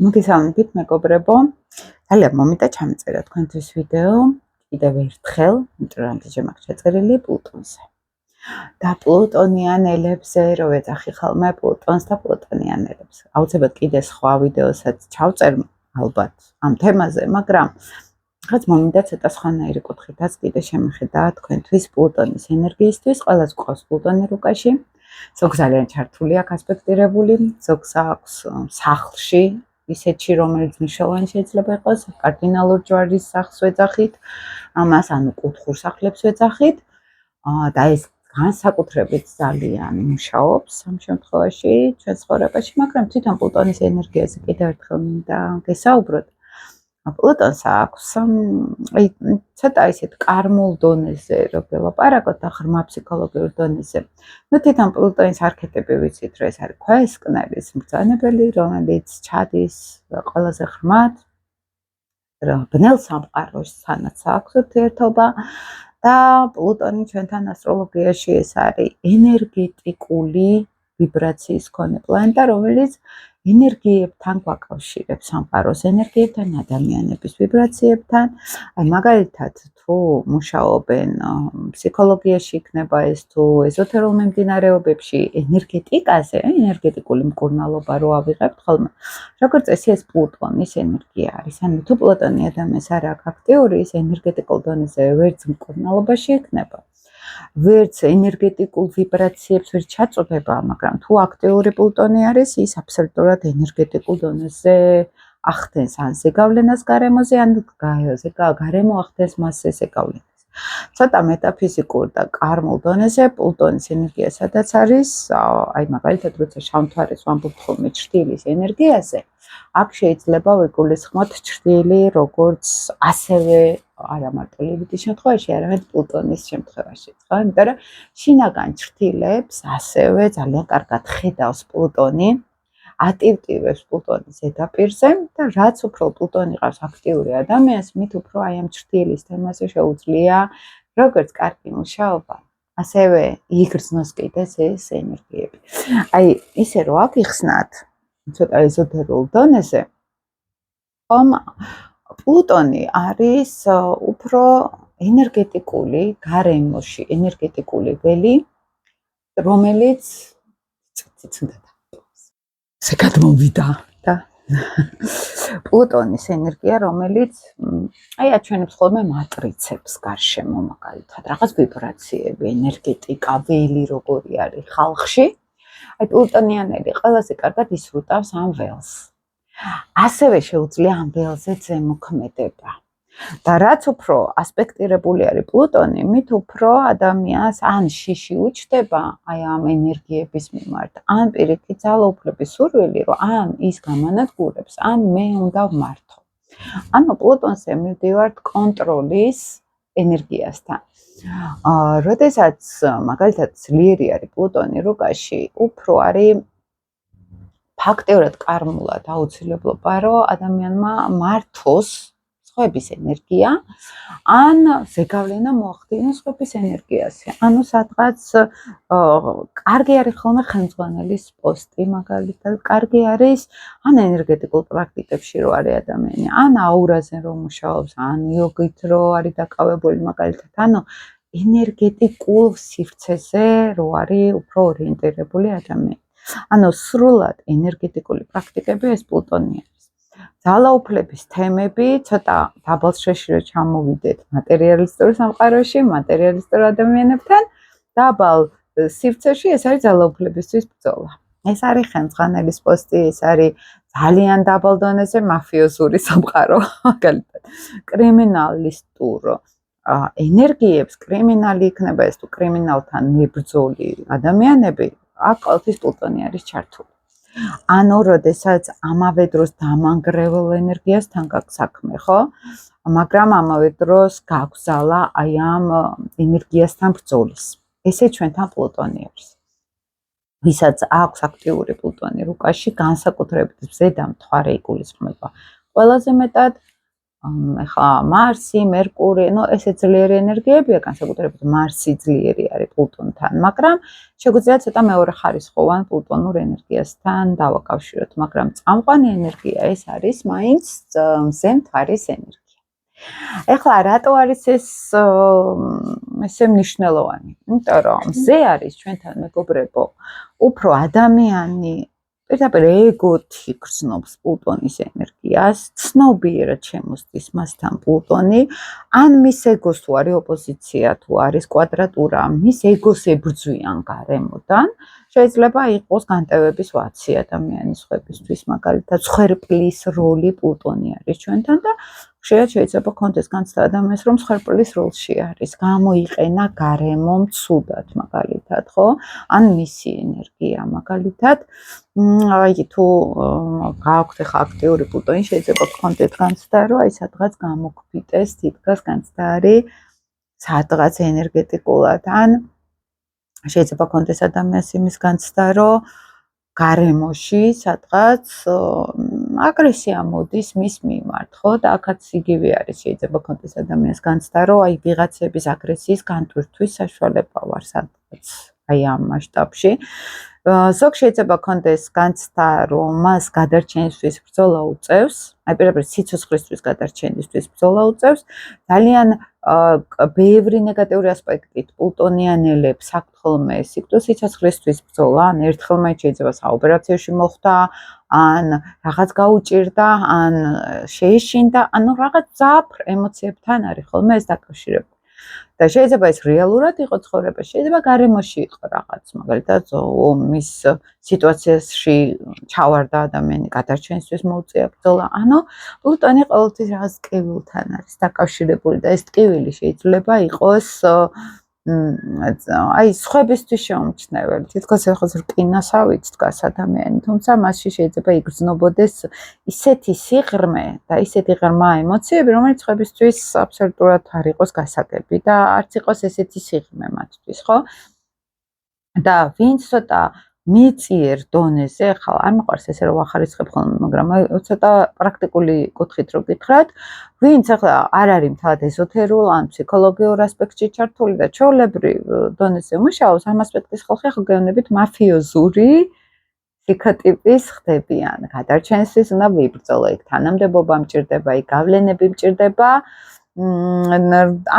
მოგესალმებით მეგობრებო. ძალიან მომიტა ჩამეწერა თქვენთვის ვიდეო კიდევ ერთხელ, იმიტომ რომ ამჟამად მაქვს ჩაწერილი პლუტონზე. და პლუტონიანელებზე რო ეძახი ხოლმე პლუტონს და პლუტონიანელებს. აუცილებლად კიდე სხვა ვიდეოსაც ჩავწერ ალბათ ამ თემაზე, მაგრამ რაღაც მომინდა ცოტა სხვანაირი კუთხითაც კიდე შემეხედა თქვენთვის პლუტონის ენერგიისთვის. ყველას გვყავს პლუტონი რუკაში. ზოგს ძალიან ჩართული აქვს ასპექტირებული, ზოგს აქვს სახლში ისეთში, რომელიც მნიშვნელოვანი შეიძლება იყოს, კარდინალურ ჯვარის სახლს ვეძახით, ამას ანუ კუთხურ სახლებს ვეძახით, და ეს განსაკუთრებით ძალიან მუშაობს ამ შემთხვევაში ჩვენ ცხოვრებაში, მაგრამ თვითონ პლუტონის ენერგიაზე კიდევ ერთხელ მინდა გესაუბროთ. პლუტონს აქვს ცოტა ისეთ კარმულ დონეზე რო ველაპარაკოთ და ღრმა ფსიქოლოგიურ დონეზე. თვითონ პლუტონის არქეტიპი ვიცით, რომ ეს არის ქვესკნელის მბრძანებელი, რომელიც ჩადის ყველაზე ღრმად ბნელ სამყაროსთანაც აქვს ურთიერთობა და პლუტონი ჩვენთან ასტროლოგიაში ეს არის ენერგეტიკული ვიბრაციის მქონე პლანეტა, რომელიც ენერგიებთან გვაკავშირებს, სამყაროს ენერგიებთან, ადამიანების ვიბრაციებთან. აი მაგალითად, თუ მუშაობენ ფსიქოლოგიაში იქნება ეს თუ ეზოთერულ მიმდინარეობებში, ენერგეტიკაზე, ენერგეტიკული მკურნალობა რო ავიღებთ ხოლმე, როგორც წესი ეს პლუტონის ენერგია არის. ანუ თუ პლუტონი ადამიანს არ აქვს აქტიური, ის ენერგეტიკულ დონეზე ვერც მკურნალობაში იქნება. ვერც ენერგეტიკულ ვიბრაციებს ვერ ჩაწოდება, მაგრამ თუ აქტიური პლუტონი არის, ის აბსოლუტურად ენერგეტიკულ დონეზე ახდენს ან ზეგავლენას გარემოზე, ან გარემო ახდენს მასზე ზეგავლენას. ცოტა მეტაფიზიკურ და კარმულ დონეზე პლუტონის ენერგია სადაც არის, აი მაგალითად, როცა შავ-მთვარეს ვამბობთ ხოლმე ჭრილის ენერგიაზე, აქ შეიძლება ვიგულისხმოთ ჭრილი როგორც ასევე არა მარტო ლივითის შემთხვევაში, არამედ პლუტონის შემთხვევაშიც, ხო? იმიტომ რომ შინაგან ჭრილებს ასევე ძალიან კარგად ხედავს პლუტონი, ატივტივებს პლუტონის ზედაპირზე და რაც უფრო პლუტონი ყავს აქტიური ადამიანს, მით უფრო აი ამ ჭრილის თემაზე შეუძლია როგორც კარგი მუშაობა, ასევე იგრძნოს კიდეც ეს ენერგიები. აი ისე რომ აგიხსნათ ცოტა ეზოთერულ დონეზე, ხომ პლუტონი არის უფრო ენერგეტიკული გარემოში, ენერგეტიკული ველი, რომელიც გადმოვიდა და პლუტონის ენერგია, რომელიც აი აჩვენებს ხოლმე მატრიცებს გარშემო მაგალითად, რაღაც ვიბრაციები, ენერგეტიკა, ველი როგორი არის ხალხში. აი პლუტონიანელი ყველაზე კარგად ისრუტავს ამ ველს. ასევე შეუძლია ამ ველზე ზემოქმედება. და რაც უფრო ასპექტირებული არის პლუტონი, მით უფრო ადამიანს ან შიში უჩდება აი ამ ენერგიების მიმართ, ან პირიქით ძალაუფლების სურვილი, რომ ან ის გამანადგურებს, ან მე უნდა ვმართო. ანუ პლუტონზე მივდივართ კონტროლის ენერგიასთან. როდესაც მაგალითად ძლიერი არის პლუტონი რუკაში, უფრო არის ფაქტიურად კარმულად აუცილებლობა, რომ ადამიანმა მართოს სხვების ენერგია, ან ზეგავლენა მოახდინოს სხვების ენერგიაზე. ანუ სადღაც კარგი არის ხოლმე ხელმძღვანელის პოსტი, მაგალითად, კარგი არის ან ენერგეტიკულ პრაქტიკებში რო არის ადამიანი, ან აურაზე რო მუშაობს, ან იოგით რო არის დაკავებული, მაგალითად, ანუ ენერგეტიკულ სივრცეზე რო არის უფრო ორიენტირებული ადამიანი. ანუ სრულად ენერგეტიკული პრაქტიკები ეს პლუტონი არის. ძალაუფლების თემები ცოტა დაბალ შეში რო ჩამოვიდეთ მატერიალისტურ სამყაროში, მატერიალისტურ ადამიანებთან, დაბალ სივრცეში ეს არის ძალაუფლებისთვის ბრძოლა. ეს არის ხელმძღვანელის პოსტი, ეს არის ძალიან დაბალ დონეზე მაფიოზური სამყარო, მაგალითად, კრიმინალისტურ ენერგიებს, კრიმინალი იქნება ეს თუ კრიმინალთან მებრძოლი ადამიანები, აქ ყოველთვის პლუტონი არის ჩართული. ანუ როდესაც ამავე დროს დამანგრეველ ენერგიასთან გაქვს საქმე, ხო? მაგრამ ამავე დროს გაქვს ძალა აი ამ ენერგიასთან ბრძოლის. ესე ჩვენთან პლუტონი არის. ვისაც აქვს აქტიური პლუტონი რუკაში, განსაკუთრებით ზედა მთვარე იგულისხმება. ყველაზე მეტად ეხლა მარსი, მერკური, ესე ძლიერი ენერგიებია, განსაკუთრებით მარსი ძლიერი არის პლუტონთან, მაგრამ შეგვიძლია ცოტა მეორე ხარისხოვან პლუტონურ ენერგიასთან დავაკავშიროთ, მაგრამ წამყვანი ენერგია ეს არის მაინც მზე მთვარის ენერგია. ეხლა რატო არის ეს ესე მნიშვნელოვანი? იმიტომ რომ მზე არის ჩვენთან მეგობრებო, უფრო ადამიანი პირდაპირ ეგოთი გრძნობს პლუტონის ენერგიას, ცნობიერად შემოსდის მასთან პლუტონი, ან მის ეგოს თუ არის ოპოზიცია, თუ არის კვადრატურა, მის ეგოს ებრძვიან გარემოდან, შეიძლება იყოს განტევების ვაცი ადამიანის ხვებისთვის, მაგალითად, ხვერპლის როლი პლუტონი არის ჩვენთან და ხშირად შეიძლება კონდეს განცდა ადამიანს, რომ ხვერპლის როლში არის, გამოიყენა გარემომ ცუდად, მაგალითად, ხო? ან მისი ენერგია, მაგალითად, აი თუ გააქვთ ახლა აქტიური პლუტონი, შეიძლება გქონდეთ განცდა, რომ აი სადღაც გამოგვიტეს, თითქოს განცდა არის სადღაც ენერგეტიკულად, ან შეიძლება გქონდეს ადამიანს იმის განცდა, რომ გარემოში სადღაც აგრესია მოდის მის მიმართ, ხო? და აქაც იგივე არის, შეიძლება გქონდეს ადამიანს განცდა, რომ აი ვიღაცების აგრესიის განტვირთვის საშუალება ვარ სადღაც აი ამ მასშტაბში. ზოგ შეიძლება გქონდეს განცდა, რომ მას გადარჩენისთვის ბრძოლა უწევს, აი პირდაპირ სიცოცხლისთვის გადარჩენისთვის ბრძოლა უწევს, ძალიან ბევრი ნეგატიური ასპექტით პლუტონიანელებს აქვთ ხოლმე სიკვდილის სიცოცხლისთვის ბრძოლა, ან ერთხელ მაინც შეიძლება საოპერაციოში მოხვდა, ან რაღაც გაუჭირდა, ან შეეშინდა, ანუ რაღაც ძაფრ ემოციებთან არის ხოლმე ეს დაკავშირებული. და შეიძლება ეს რეალურად იყოს ცხოვრებაში, შეიძლება გარემოში იყო რაღაც, მაგალითად, ომის სიტუაციაში ჩავარდა ადამიანი, გადარჩენისთვის მოუწია ბრძოლა. ანუ პლუტონი ყოველთვის რაღაც ტკივილთან არის დაკავშირებული და ეს ტკივილი შეიძლება იყოს აი სხვებისთვის შეუმჩნეველი. თითქოს ეხლა რკინასავით დგას ადამიანი, თუმცა მასში შეიძლება იგრძნობოდეს ისეთი სიღრმე და ისეთი ღრმა ემოციები, რომელიც სხვებისთვის აბსოლუტურად არ იყოს გასაგები და არც იყოს ესეთი სიღრმე მათთვის, ხო? და ვინც ცოტა მიწიერ დონეზე, ხა არ მიყვარს ესე რომ ვახარისხებ ხოლმე, მაგრამ ცოტა პრაქტიკული კუთხით რო გითხრათ, ვინც ახლა არ არის მთლად ეზოთერულ ან ფსიქოლოგიურ ასპექტში ჩართული და ჩვეულებრივ დონეზე მუშაობს, ამ ასპექტის ხალხი ახლა გეუბნებით მაფიოზური ფსიქოტიპის ხდებიან. გადარჩენისთვის უნდა ვიბრძოლო, იქ თანამდებობა მჭირდება, იქ გავლენები მჭირდება,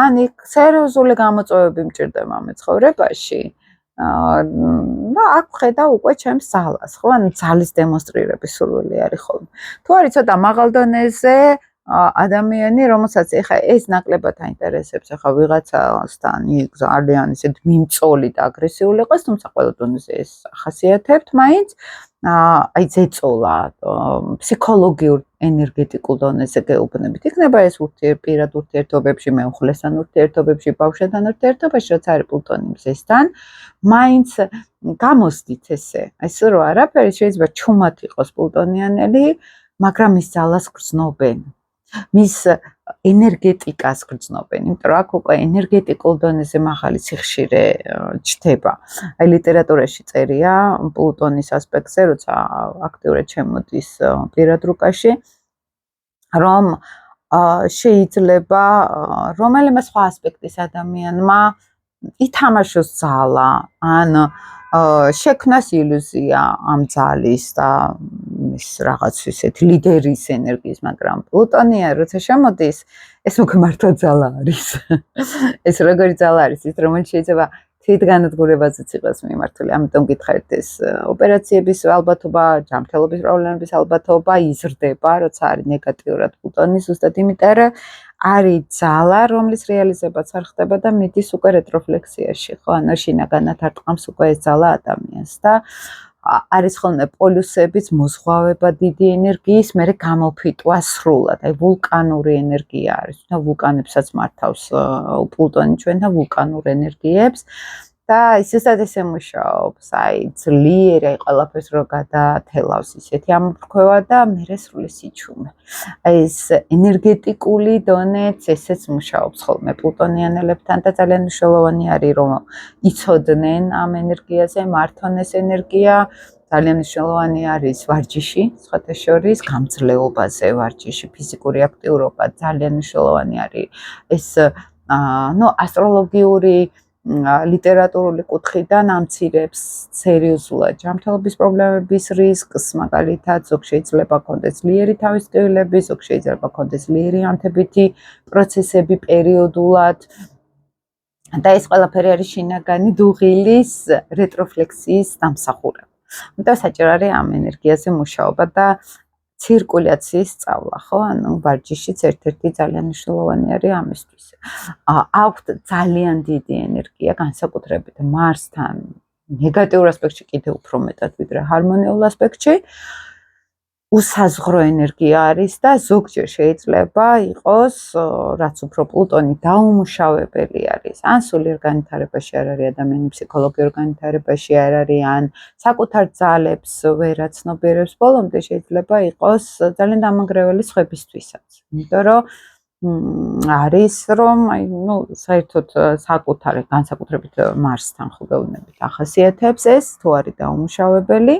ან იქ სერიოზული გამოწვევები მჭირდება მეცხოვრებაში. და აქ ხედავ უკვე ჩემს ძალას, ხო? ანუ ძალის დემონსტრირების სურვილი არის ხოლმე. თუ არის ცოტა მაღალ დონეზე ადამიანი, რომელსაც ეხა ეს ნაკლებად აინტერესებს, ეხა ვიღაცასთან იქ ძალიან ისეთ მიმწოლი და აგრესიული იყოს, თუმცა ყველა დონეზე ეს ახასიათებთ მაინც. აი ზეწოლა, ფსიქოლოგიურ ენერგეტიკულ დონეზე გეუბნებით. იქნება ეს პირად ურთიერთობებში, მეუხლესთან ურთიერთობებში, ბავშვთან ურთიერთობაში, რაც არის პლუტონი მზესთან, მაინც გამოსდით ესე. ესე რომ არაფერი შეიძლება ჩუმად იყოს პლუტონიანელი, მაგრამ ის ძალას გრძნობენ. მის ენერგეტიკას გრძნობენ, იმიტომ რომ აქ უკვე ენერგეტიკულ დონეზე მაღალი სიხშირე ჩდება. აი ლიტერატურაში წერია პლუტონის ასპექტზე, როცა აქტიურად შემოდის პირად რუკაში, რომ შეიძლება რომელიმე სხვა ასპექტის ადამიანმა ითამაშოს ძალა, ან შექმნას ილუზია ამ ძალის და ის რაღაც ისეთი ლიდერის ენერგიის, მაგრამ პლუტონია როცა შემოდის, ეს უკვე მართლა ძალა არის. ეს როგორი ძალა არის, ის რომელიც შეიძლება თვითგანადგურებაზეც იყოს მიმართული. ამიტომ გითხარით ეს ოპერაციების ალბათობა, ჯანმრთელობის პრობლემების ალბათობა იზრდება, როცა არის ნეგატიურად პლუტონი, ზუსტად იმიტომ რომ არის ძალა, რომლის რეალიზებაც არ ხდება და მიდის უკვე რეტროფლექსიაში, ხო? ანუ შინაგანად არტყამს უკვე ეს ძალა ადამიანს და არის ხოლმე პოლუსების მოზღვავება დიდი ენერგიის, მერე გამოფიტვა სრულად. აი ვულკანური ენერგია არის, და ვულკანებსაც მართავს პლუტონი ჩვენთან ვულკანურ ენერგიებს. და ისესაც ესე მუშაობს, აი ძლიერი, აი ყველაფერს რო გადაათელავს ისეთი ამოფრქვევა და მერე სრული სიჩუმე. აი ეს ენერგეტიკული დონეც ესეც მუშაობს ხოლმე პლუტონიანელებთან და ძალიან მნიშვნელოვანი არის რომ იცოდნენ ამ ენერგიაზე, მართონ ეს ენერგია, ძალიან მნიშვნელოვანი არის ვარჯიში, სხვათა შორის გამძლეობაზე ვარჯიში, ფიზიკური აქტიურობა ძალიან მნიშვნელოვანი არის. ეს ასტროლოგიური ლიტერატურული კუთხიდან ამცირებს სერიოზულად ჯანმრთელობის პრობლემების რისკს, მაგალითად, ზოგ შეიძლება კონდეს ძლიერი თავისკივილები, ზოგ შეიძლება კონდეს ძლიერი ანთებითი პროცესები პერიოდულად. და ეს ყველაფერი არის შინაგანი დუღილის რეტროფლექსიის დამსახურება. ამიტომ საჭირო არის ამ ენერგიაზე მუშაობა და ცირკულაციის სწავლა, ხო? ანუ ვარჯიშიც ერთ-ერთი ძალიან მნიშვნელოვანი არის ამისთვის. აქვთ ძალიან დიდი ენერგია, განსაკუთრებით მარსთან ნეგატიურ ასპექტში კიდევ უფრო მეტად ვიდრე ჰარმონიულ ასპექტში. უსაზღვრო ენერგია არის და ზოგჯერ შეიძლება იყოს, რაც უფრო პლუტონი დაუმუშავებელი არის, ან სულიერ განვითარებაში არ არის ადამიანი, ფსიქოლოგიურ განვითარებაში არ არის, ან საკუთარ ძალებს ვერ აცნობიერებს ბოლომდე, შეიძლება იყოს ძალიან დამანგრეველი სხვებისთვისაც. იმიტომ რომ არის რომ საერთოდ განსაკუთრებით მარსთან ხო გეუბნებით ახასიათებს ეს თუ არის დაუმუშავებელი.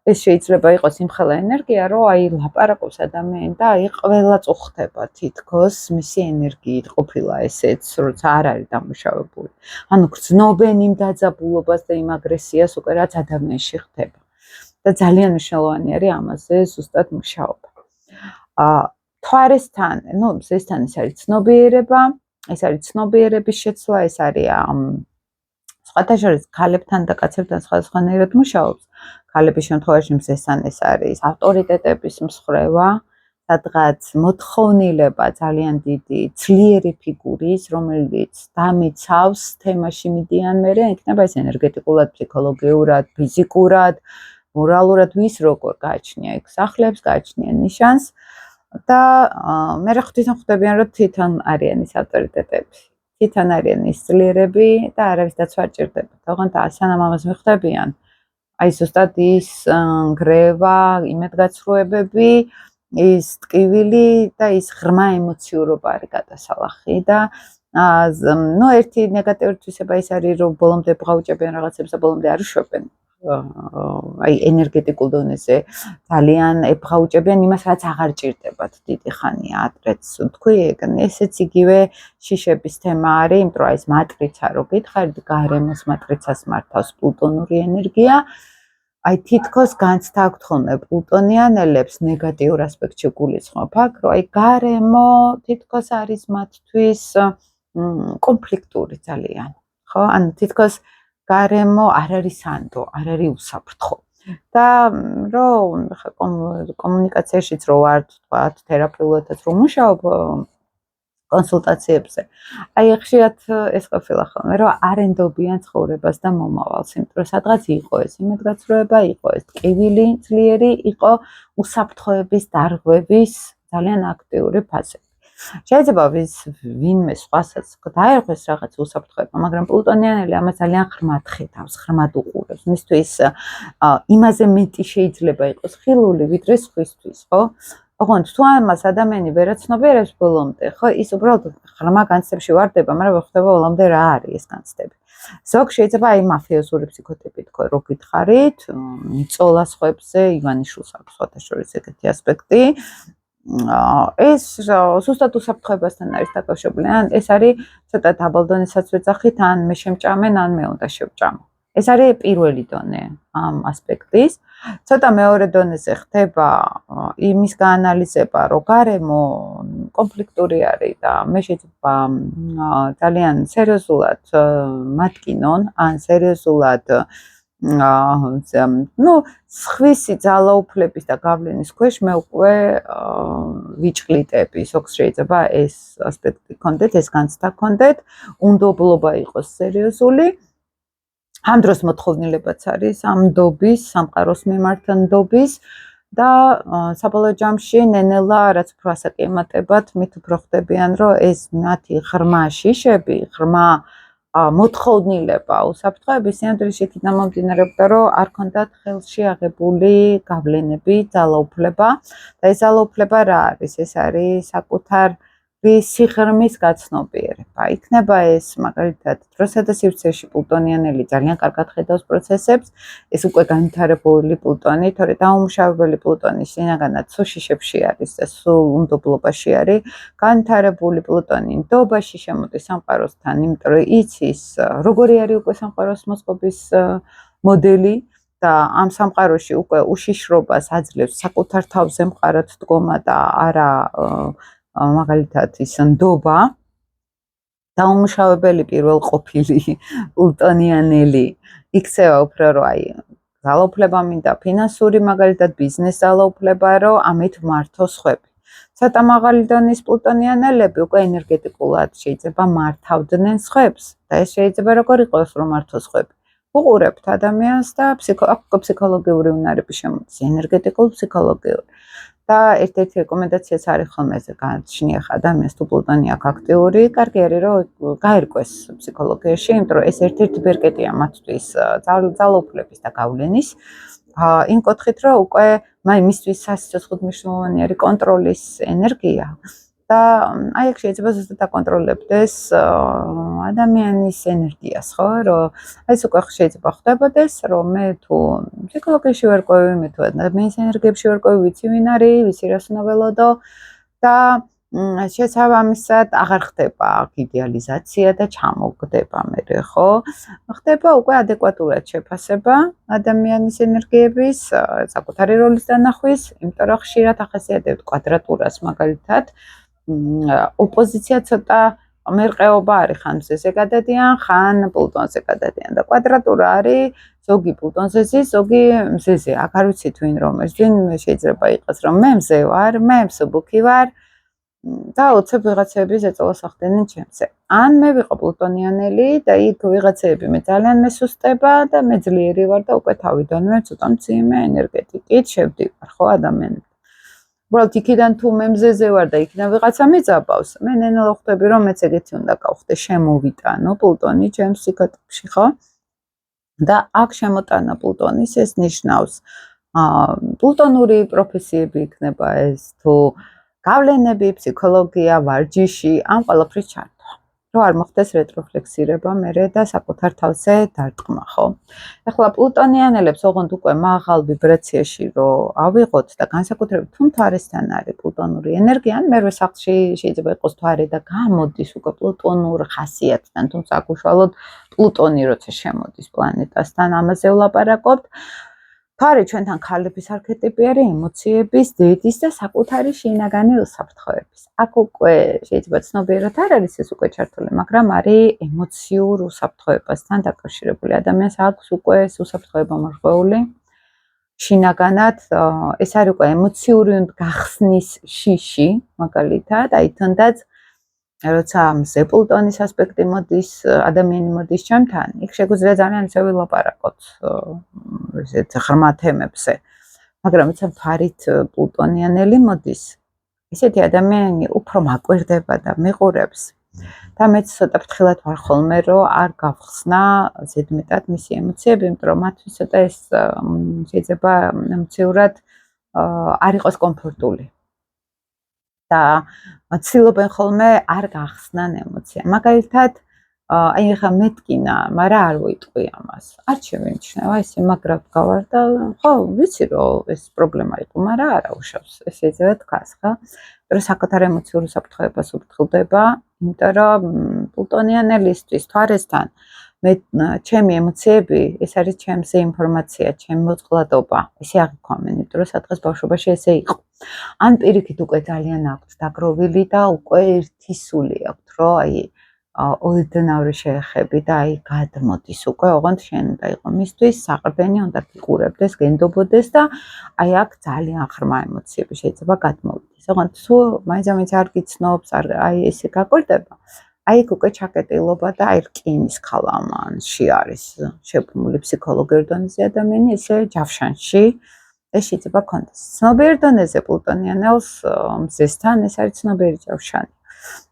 ეს შეიძლება იყოს იმხელა ენერგია, რომ ლაპარაკობს ადამიანი და ყველა წუხდება თითქოს მისი ენერგიით ყოფილა ესეც, როცა არ არის დამუშავებული. ანუ გრძნობენ იმ დაძაბულობას და იმ აგრესიას უკვე რაც ადამიანში ხდება. და ძალიან მნიშვნელოვანი არის ამაზე ზუსტად მუშაობა. თვარესთან, ზესთან ეს არის ცნობიერება, ეს არის ცნობიერების შეცვლა, ეს არის სხვათა შორის ქალებთან და კაცებთან სხვადასხვანაირად მუშაობს. ქალების შემთხვევაში მზესთან ეს არის ავტორიტეტების მსხრევა, სადღაც მოთხოვნილება ძალიან დიდი, ძლიერი ფიგურის, რომელიც დამიცავს თემაში მიდიან მერე, იქნება ეს ენერგეტიკულად, ფსიქოლოგიურად, ფიზიკურად, მორალურად ვის როგორ გააჩნია იქ სახლებს, გააჩნია ნიშანს და მე თვითონ ხვდებიან, რომ თვითონ არიან ის ავტორიტეტები. თვითონ არიან ის ძლიერები და არავისდაც არ ჭირდებათ. ოღონდ სანამ ამას მიხვდებიან, აი ზუსტად ის გრევა, იმედგაცრუებები, ის ტკივილი და ის ღრმა ემოციურობა არის გადასალახი და ერთი ნეგატიური თვისება ის არის, რომ ბოლომდე ბღაუჭებიან რაღაცებს და ბოლომდე არ უშვებენ. აი ენერგეტიკულ დონეზე ძალიან ებღაუჭებიან იმას, რაც აღარ ჭირდებათ დიდი ხანია, ადრეც თქვი, ესეც იგივე შიშების თემა არის, იმიტომ რომ ეს მატრიცა რო გითხარით, გარემოს მატრიცას მართავს პლუტონური ენერგია. აი თითქოს განცდა აქვთ ხოლმე პლუტონიანელებს ნეგატიურ ასპექტში გულისხმობ აქ, რომ აი გარემო თითქოს არის მათთვის კონფლიქტური ძალიან, ხო? ანუ თითქოს გარემო არ არის სანდო, არ არის უსაფრთხო. და რომ კომუნიკაციაშიც რო ვარ, თქვათ, თერაპიულადაც რომ მუშაობ კონსულტაციებზე. აი ხშირად ეს ყოფილა ხოლმე, რომ არ ენდობიან ცხოვრებას და მომავალს, იმიტომ რომ სადღაც იყო ეს იმედგაცრუება, იყო ეს ტკივილი ძლიერი, იყო უსაფრთხოების დარღვევის ძალიან აქტიური ფაზები. შეიძლება ვინმე სხვასაც დაერღვეს რაღაც უსაფრთხოება, მაგრამ პლუტონიანელი ამას ძალიან ღრმად ხედავს, ღრმად უყურებს. მისთვის იმაზე მეტი შეიძლება იყოს ხილული, ვიდრე სხვისთვის, ხო? ოღონდ თუ ამას ადამიანი ვერ აცნობიერებს ბოლომდე, ხო, ის უბრალოდ ღრმა განცდებში ვარდება, მაგრამ ვერ ხვდება ბოლომდე რა არის ეს განცდები. ზოგ შეიძლება აი მაფიოზური ფსიქოტიპი თქო, რო გითხარით, მიწოლა სხვებზე, ივანიშვილს აქვს სხვათა შორის ეგეთი ასპექტი. ეს ზუსტად უსაფრთხოებასთან არის დაკავშირებული. ან ეს არის ცოტა დაბალ დონესაც ვეძახით, ან მე შემჭამენ, ან მე უნდა შევჭამო. ეს არის პირველი დონე ამ ასპექტის. ცოტა მეორე დონეზე ხდება იმის გაანალიზება, რომ გარემო კონფლიქტური არის და მე შეიძლება ძალიან სერიოზულად მატკინონ, ან სერიოზულად სხვისი ძალაუფლების და გავლენის ქვეშ მე უკვე ვიჭყლიტები. ზოგს შეიძლება ეს ასპექტი გქონდეთ, ეს განცდა გქონდეთ, უნდობლობა იყოს სერიოზული. ამ დროს მოთხოვნილებაც არის ამ ნდობის, სამყაროს მიმართ ნდობის და საბოლოო ჯამში ნენელა რაც უფრო ასაკი ემატებათ, მით უფრო ხდებიან, რომ ეს მათი ღრმა შიშები, ღრმა მოთხოვნილება უსაფრთხოების სინამდვილეში იქიდან მომდინარეობდა, რომ არ ქონდათ ხელში აღებული გავლენები, ძალაუფლება და ეს ძალაუფლება რა არის? ეს არის საკუთარ სიღრმის გაცნობიერება. იქნება ეს მაგალითად დროსა და სივრცეში პლუტონიანელი ძალიან კარგად ხედავს პროცესებს, ეს უკვე განვითარებული პლუტონი, თორე დაუმუშავებელი პლუტონი შინაგანად სულ შიშებში არის და სულ უნდობლობაში არის. განვითარებული პლუტონი ნდობაში შემოდის სამყაროსთან, იმიტომ რომ იცის როგორი არის უკვე სამყაროს მოწყობის მოდელი და ამ სამყაროში უკვე უშიშრობას აძლევს საკუთარ თავზე მყარად დგომა და არა მაგალითად ის ნდობა დაუმუშავებელი პირველ ყოფილი პლუტონიანელი იქცევა უფრო რომ აი ძალაუფლება მინდა ფინანსური მაგალითად ბიზნეს ძალაუფლება რომ ამით მართოს ხვები. ცოტა მაღალი დონის პლუტონიანელები უკვე ენერგეტიკულად შეიძლება მართავდნენ ხვებს და ეს შეიძლება როგორ იყოს რომ მართოს ხვები. უყურებთ ადამიანს და ფსიქოლოგიური უნარები შემოდის, ენერგეტიკულ ფსიქოლოგიური. და ერთ-ერთი რეკომენდაციაც არის ხოლმე ეს გაჩნია ადამიანს თუ პლუტონი აქვს აქტიური, კარგი არის რომ გაერკვეს ფსიქოლოგიაში, იმიტომ რომ ეს ერთ-ერთი ბერკეტია მათთვის ძალაუფლების და გავლენის. იმ კუთხით რომ უკვე მისთვის სასიცოცხლოდ მნიშვნელოვანი არის კონტროლის ენერგია და აი აქ შეიძლება ზუსტად აკონტროლებდეს ადამიანის ენერგიას, ხო, რომ აი ეს უკვე შეიძლება ხდებოდეს, რომ მე თუ ფსიქოლოგიაში ვერკვევი, მე თუ ადამიანის ენერგიებში ვერკვევი, ვიცი ვინ არის, ვიცი რას უნდა ველოდო და შესაბამისად აღარ ხდება იდეალიზაცია და ჩამოგდება მე, ხო? ხდება უკვე ადეკვატურად შეფასება ადამიანის ენერგიების, საკუთარი როლის დანახვის, იმიტომ რომ ხშირად ახასიათებთ კვადრატურას მაგალითად ოპოზიცია ცოტა მერყეობა არის ხან მზეზე გადადიან, ხან პლუტონზე გადადიან და კვადრატურა არის ზოგი პლუტონზე ზის, ზოგი მზეზე. აქ არ ვიცით ვინ რომელს, ვინ შეიძლება იყოს რომ მე მზე ვარ, მე მსუბუქი ვარ და უცებ ვიღაცები ზეწოლას ახდენენ ჩემზე. ან მე ვიყო პლუტონიანელი და იქ ვიღაცები მე ძალიან მესუსტება და მე ძლიერი ვარ და უკვე თავიდანვე ცოტა მძიმე ენერგეტიკით შევდივარ, ხო ადამიანები. უბრალოდ იქიდან თუ მე მზეზე ვარ და იქიდან ვიღაცა მიძაბავს, მე ნენელა ხვდები რომ მეც ეგეთი უნდა გავხდე, შემოვიტანო პლუტონი ჩემს სიკეთებში, ხო? და აქ შემოტანა პლუტონის ეს ნიშნავს პლუტონური პროფესიები იქნება ეს თუ გავლენები, ფსიქოლოგია, ვარჯიში, ამ ყველაფრის ჩართვა. რომ არ მოხდეს რეტროფლექსირება მერე და საკუთარ თავზე დარტყმა, ხო? ეხლა პლუტონიანელებს ოღონდ უკვე მაღალ ვიბრაციაში რომ ავიღოთ და განსაკუთრებით თუ მთვარესთან არის პლუტონური ენერგია, ან მერვე სახლში შეიძლება იყოს მთვარე და გამოდის უკვე პლუტონურ ხასიათთან, თუმცა აქ უშუალოდ პლუტონი როცა შემოდის პლანეტასთან, ამაზე ვლაპარაკობთ. მთვარე ჩვენთან ქალების არქეტიპი არის ემოციების, დედის და საკუთარი შინაგანი უსაფრთხოების. აქ უკვე შეიძლება ცნობიერად არ არის ეს უკვე ჩართული, მაგრამ არის ემოციურ უსაფრთხოებასთან დაკავშირებული. ადამიანს აქვს უკვე ეს უსაფრთხოება მოხვეული. შინაგანად ეს არის უკვე ემოციური გახსნის შიში, მაგალითად, აი თუნდაც როცა მზე პლუტონის ასპექტი მოდის, ადამიანი მოდის ჩემთან, იქ შეგვიძლია ძალიან ისე ვილაპარაკოთ ესეთ ღრმა თემებზე. მაგრამ როცა მთვარით პლუტონიანელი მოდის, ესეთი ადამიანი უფრო მაკვირდება და მიყურებს. და მეც ცოტა ფრთხილად ვარ ხოლმე, რომ არ გავხსნა ზედმეტად მისი ემოციები, იმიტომ რომ მათთვის ცოტა ეს შეიძლება ემოციურად არ იყოს კომფორტული. და ცდილობენ ხოლმე არ გახსნან ემოცია. მაგალითად, აი ახლა მეტკინა, მაგრამ არ ვიტყვი ამას. არჩი ვიმჩნევა, ესე მაგრად გავარ და ხო, ვიცი რომ ეს პრობლემა იყო, მაგრამ არა უშავს. ეს შეიძლება თქვას, ხო? რომ საკუთარ ემოციურ უსაფრთხოებას უფრთხილდება, იმიტომ რომ პლუტონიანელისთვის თვარესთან მე ჩემი ემოციები, ეს არის ჩემზე ინფორმაცია, ჩემი მოწყვლადობა. ესე აღიქვამენ, იმიტომ რომ სადღაც ბავშვობაში ესე იყო. ან პირიქით უკვე ძალიან აქვთ დაგროვილი და უკვე ერთი სული აქვთ, რომ აი ოდნავ შეეხები და აი გადმოდის უკვე, ოღონდ შენ უნდა იყო მისთვის, საყრდენი უნდა გიყურებდეს, გენდობოდეს და აი აქ ძალიან ღრმა ემოციები შეიძლება გადმოვიდეს. ოღონდ თუ მაინც არ გიცნობს, აი ესე გაკვირდება, აი იქ უკვე ჩაკეტილობა და აი რკინის ქალამანში არის შექმნილი ფსიქოლოგიურ დონეზე ადამიანი, ესე ჯავშანში ეს შეიძლება კონდეს. ცნობიერ დონეზე პლუტონიანელს მზესთან ეს არის ცნობიერი ჯავშანი.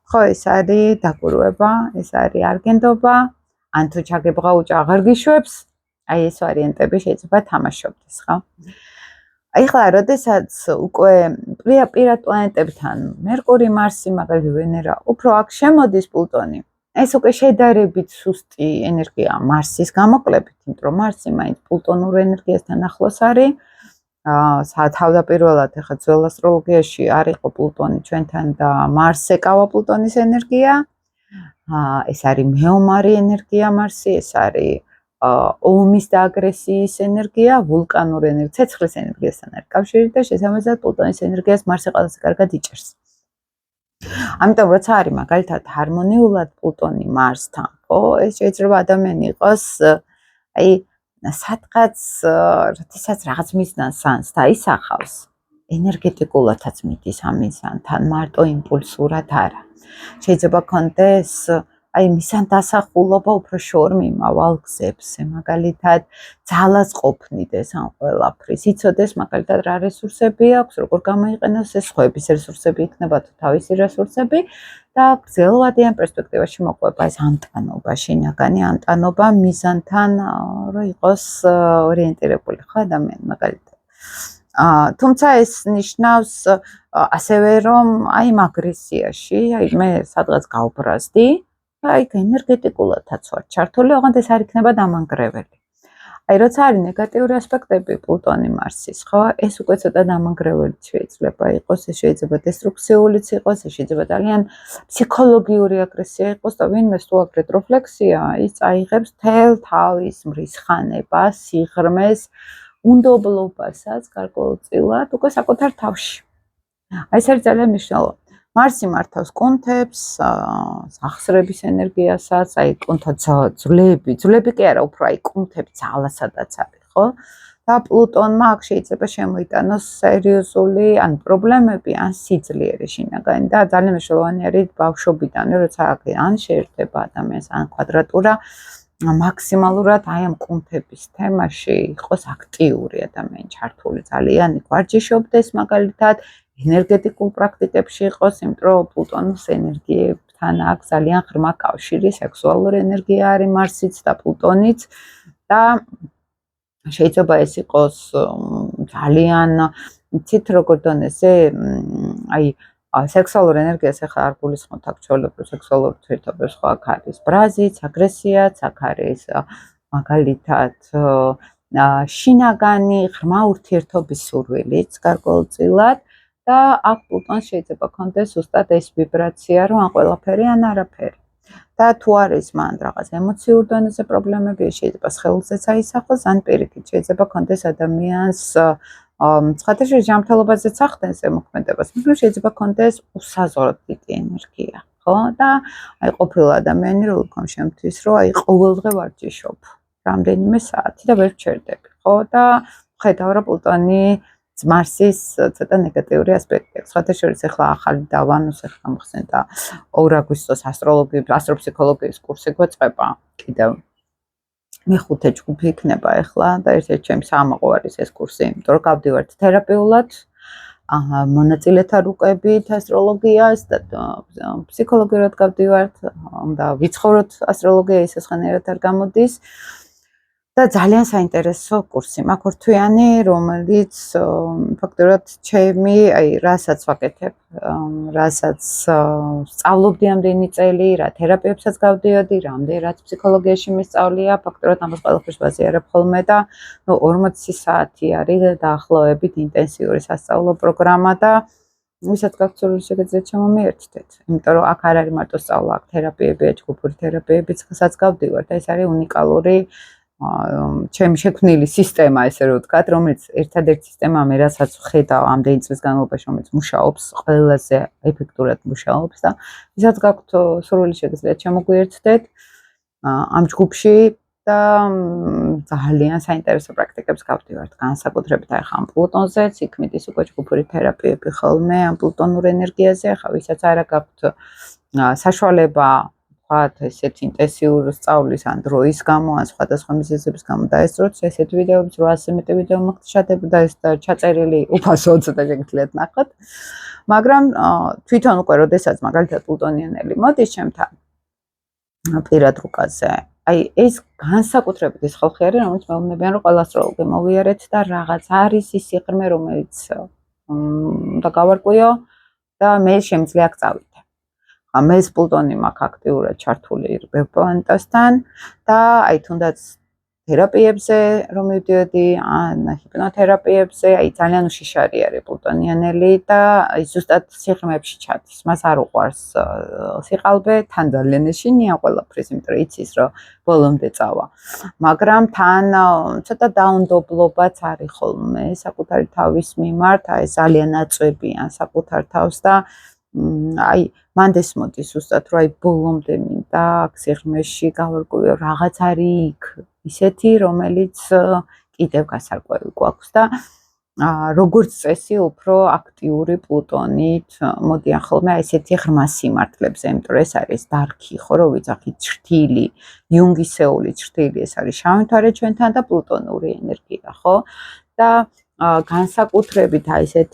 ხო, ეს არის დაკვირვება, ეს არის არგენდობა, ან თუ ჩაგებღაუჭა აღარ გიშვებს, აი ეს ვარიანტები შეიძლება თამაშობდეს, ხო? აი ხლა როდესაც უკვე პირად პლანეტებთან მერკური, მარსი, მაგალითად ვენერა, უფრო აქ შემოდის პლუტონი. ეს უკვე შედარებით სუსტი ენერგია მარსის გამოკლებით, იმიტომ რომ მარსი მაინც პლუტონურ ენერგიასთან ახლოს არის. თავდაპირველად ახლა ძველ ასტროლოგიაში არ იყო პლუტონი ჩვენთან და მარსს ეკავა პლუტონის ენერგია. ეს არის მეომარი ენერგია მარსი, ეს არის ომის და აგრესიის ენერგია, ვულკანური ენერგია, ცეცხლის ენერგიასთან არის კავშირი და შესაბამისად პლუტონის ენერგიას მარსი ყველაზე კარგად იჭერს. ამიტომ როცა არის მაგალითად ჰარმონიულად პლუტონი მარსთან, ხო, ეს შეიძლება ადამიანი იყოს აი სადღაც როდესაც რაღაც მისდან სანს დაისახავს, ენერგეტიკულადაც მიდის ამ მისანთან, მარტო იმპულსურად არა. შეიძლება კონდეს აი მისან დასახულობა უფრო შორმიმავალ გზებზე, მაგალითად ძალას ყოფნიდეს ამ ყველაფრის, იცოდეს მაგალითად რა რესურსები აქვს, როგორ გამოიყენოს ეს სხვების რესურსები იქნება თუ თავისი რესურსები და გრძელვადიან პერსპექტივაში მოყვება ეს ამტანობა, შინაგანი ამტანობა მიზანთან რომ იყოს ორიენტირებული ხო ადამიანი მაგალითად. თუმცა ეს ნიშნავს ასევე რომ აი იმ აგრესიაში, აი მე სადღაც გავბრაზდი აი ენერგეტიკულადაც ვარ ჩართული, ოღონდ ეს არ იქნება დამანგრეველი. აი როცა არის ნეგატიური ასპექტები პლუტონი მარსის, ხო, ეს უკვე ცოტა დამანგრეველი შეიძლება იყოს, ეს შეიძლება დესტრუქციულიც იყოს, ეს შეიძლება ძალიან ფსიქოლოგიური აგრესია იყოს და ვინმეს თუ აქვს რეტროფლექსია, ის წაიღებს თელ თავის მრისხანებას, სიღრმეს, უნდობლობასაც გარკვეულწილად უკვე საკუთარ თავში. აი ეს არის ძალიან მნიშვნელოვანი. მარსი მართავს კუნთებს, სახსრების ენერგიასაც, აი კუნთა ძვლები კი არა, უფრო აი კუნთები ძალასადაც არის, ხო? და პლუტონმა აქ შეიძლება შემოიტანოს სერიოზული ან პრობლემები, ან სიძლიერე შინაგანი და ძალიან მნიშვნელოვანი არის ბავშვობიდან, როცა ან შეერთება ადამიანს, ან კვადრატურა მაქსიმალურად აი ამ კუნთების თემაში იყოს აქტიური ადამიანი ჩართული ძალიან, ვარჯიშობდეს მაგალითად ენერგეტიკულ პრაქტიკებში იყოს, იმიტომ რომ პლუტონის ენერგიებთან აქვს ძალიან ღრმა კავშირი, სექსუალური ენერგია არის მარსიც და პლუტონიც და შეიძლება ეს იყოს ძალიან იცით როგორ დონეზე, აი სექსუალურ ენერგიას ახლა არ გულისხმობთ აქ ჩვეულებრივ სექსუალურ თვირთობებს, ხო, აქ არის ბრაზიც, აგრესიაც, აქ არის მაგალითად შინაგანი ღრმა ურთიერთობის სურვილიც გარკვეულწილად და აქ პლუტონს შეიძლება კონდეს ზუსტად ეს ვიბრაცია, რომ ან ყველაფერი ან არაფერი. და თუ არის მან რაღაც ემოციურ დონეზე პრობლემები, შეიძლება სხეულზეც აისახოს, ან პირიქით შეიძლება კონდეს ადამიანს ცხადაში ჯანმრთელობაზეც ახდენს ზემოქმედებას, მაგრამ შეიძლება კონდეს უსაზღვროდ დიდი ენერგია, ხო? და აი ყოფილი ადამიანი რო გქონ შემთთვის, რომ აი ყოველდღე ვარჯიშობ რამდენიმე საათი და ვერ ვჩერდები, ხო? და ხედავ რა პლუტონი მარსის ცოტა ნეგატიური ასპექტი აქვს. სხვათაშორის ახლა ახალი დავანოს ახლა მოხსენდა 2 აგვისტოს ასტროლოგიის, ასტროფსიქოლოგიის კურსი გვეწყება. კიდევ მე-5 ჯგუფი იქნება ახლა და ერთ-ერთი ჩემი საამაყო არის ეს კურსი, იმიტომ რომ გავდივართ თერაპიულად, მონაწილეთა რუკებით ასტროლოგიას და ფსიქოლოგიურად გავდივართ და ვიცხოვროთ ასტროლოგია ისე სხვანაირად არ გამოდის. და ძალიან საინტერესო კურსი მაქვს რთვიანი, რომელიც ფაქტობრივად ჩემი, აი, რასაც ვაკეთებ, რასაც სწავლობდი ამდენი წელი, რა თერაპიებსაც გავდიოდი, რამდენად ფსიქოლოგიაში მისწავლია, ფაქტობრივად ამას ყველაფერს ვაზიარებ ხოლმე და 40 საათი არის დაახლოებით ინტენსიური სასწავლო პროგრამა და ვისაც გაქვთ სურვილი შეგეძლოთ შემომიერთდეთ, იმიტომ რომ აქ არ არის მარტო სწავლა, აქ თერაპიებია, ჯგუფური თერაპიებიც გავდივართ და ეს არის უნიკალური ჩემი შექმნილი სისტემა, ესე რომ ვთქვათ, რომელიც ერთადერთი სისტემა მე რასაც ვხედავ ამდენი წლის განმავლობაში, რომელიც მუშაობს, ყველაზე ეფექტურად მუშაობს და ვისაც გაქვთ სურვილი შეგეძლოთ შემოგვიერთდეთ ამ ჯგუფში და ძალიან საინტერესო პრაქტიკებს გავდივართ, განსაკუთრებით ახლა ამ პლუტონზეც, იქ მიდის უკვე ჯგუფური თერაპიები ხოლმე ამ პლუტონურ ენერგიაზე, ახლა ვისაც არა გაქვთ საშუალება ვთქვათ, ესეთ ინტენსიურ სწავლის ან დროის გამო, ან სხვადასხვა მიზეზების გამო დაესწროთ, ესეთ ვიდეოებს 800-ზე მეტი ვიდეო მაქვს ჩადება და ეს ჩაწერილი უფასოდ და შეგიძლიათ ნახოთ. მაგრამ თვითონ უკვე როდესაც მაგალითად პლუტონიანელი მოდის ჩემთან პირად რუკაზე, აი ეს განსაკუთრებით ის ხალხი არის, რომელიც მეუბნებიან, რომ ყველა ასტროლოგი მოვიარეთ და რაღაც არის ის სიღრმე, რომელიც და გავარკვიო და მე შემიძლია წავიდე. მეს პლუტონი მაქვს აქტიურად ჩართული რბევ პლანეტასთან და აი თუნდაც თერაპიებზე რომ მივდიოდი, ან ჰიპნოთერაპიებზე, აი ძალიან უშიშარი არის პლუტონიანელი და აი ზუსტად სიღრმეებში ჩადის. მას არ უყვარს სიყალბე, თან ძალიან ეშინია ყველაფრის, იმიტომ რომ იცის, რომ ბოლომდე წავა. მაგრამ თან ცოტა დაუნდობლობაც არის ხოლმე საკუთარი თავის მიმართ, აი ძალიან აწვევიან საკუთარ თავს და აი მანდეს მოდის ზუსტად რომ აი ბოლომდე მინდა აქ სიღრმეში გავარკვიო რაღაც არის იქ ისეთი რომელიც კიდევ გასარკვევი გვაქვს და როგორც წესი უფრო აქტიური პლუტონით მოდიან ხოლმე აი ესეთი ღრმა სიმართლებზე, იმიტომ რომ ეს არის დარქი, ხო რო ვიძახით ჭრთილი, იუნგისეული ჭრთილი, ეს არის შავი მთვარე ჩვენთან და პლუტონური ენერგია, ხო? და განსაკუთრებით აი ესეთ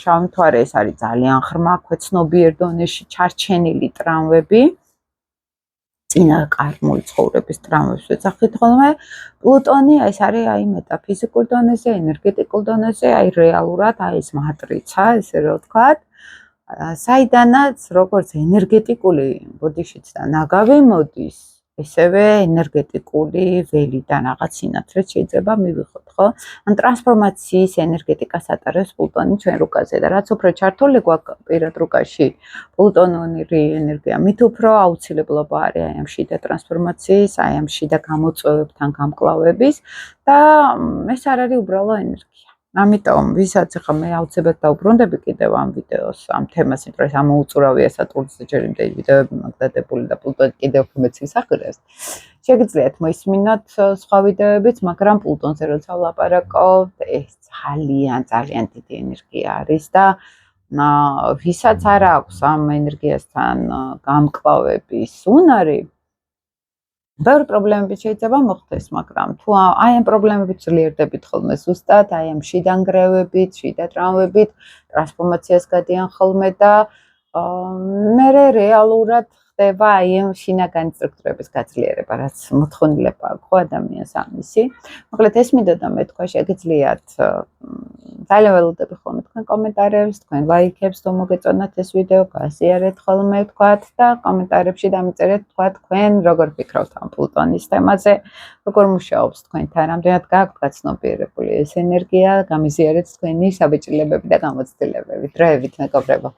შავი მთვარე ეს არის ძალიან ღრმა, ქვეცნობიერ დონეში ჩარჩენილი ტრამვები, წინა კარმული ცხოვრების ტრამვებს ვეძახით ხოლმე, პლუტონი ეს არის აი მეტაფიზიკურ დონეზე, ენერგეტიკულ დონეზე, აი რეალურად აი ეს მატრიცა, ესე რომ ვთქვათ, საიდანაც როგორც ენერგეტიკული ბოდიშიც და ნაგავი მოდის, ესევე ენერგეტიკული ველი და რაღაც სინათლეც შეიძლება მივიღოთ, ხო? ან ტრანსფორმაციის ენერგეტიკას ატარებს პლუტონი ჩვენ რუკაზე და რაც უფრო ჩართული გვაქვს პირად რუკაში პლუტონური ენერგია, მით უფრო აუცილებლობა არის აი ამ შიდა ტრანსფორმაციის, აი ამ შიდა გამოწვევებთან გამკლავების და ეს არ არის უბრალო ენერგია. ამიტომ ვისაც ახლა მე აუცილებლად დაუბრუნდები კიდევ ამ ვიდეოს ამ თემას, იმიტომ რომ ამოუწურავია სატურნზე ჯერ იმდენი ვიდეოები მაქვს დადებული და პლუტონი კიდევ უფრო მეც ისახელებს. შეგიძლიათ მოისმინოთ სხვა ვიდეოებიც, მაგრამ პლუტონზე როცა ვლაპარაკობ, ეს ძალიან დიდი ენერგია არის და ვისაც არ აქვს ამ ენერგიასთან გამკლავების უნარი, ბევრი პრობლემები შეიძლება მოხდეს, მაგრამ თუ აი ამ პრობლემებით ძლიერდებით ხოლმე ზუსტად, აი ამ შიდანგრევებით, შიდა ტრამვებით, ტრანსფორმაციას გადიან ხოლმე და მერე რეალურად ხდება აი ამ შინაგანი სტრუქტურების გაძლიერება, რაც მოთხოვნილება აქვს ხო ადამიანს ამისი. მოკლედ ეს მინდოდა მე თქვა, შეგიძლიათ ძალიან ველოდები ხოლმე თქვენ კომენტარებს, თქვენ ლაიქებს, თუ მოგეწონათ ეს ვიდეო, გაზიარეთ ხოლმე თქვათ და კომენტარებში დამიწერეთ თქვა თქვენ როგორ ფიქრობთ ამ პლუტონის თემაზე, როგორ მუშაობს თქვენთან, რამდენად გააქვთ გაცნობიერებული ეს ენერგია, გამიზიარეთ თქვენი საბიჭილებები და გამოცდილებები. დროებით მეგობრებო.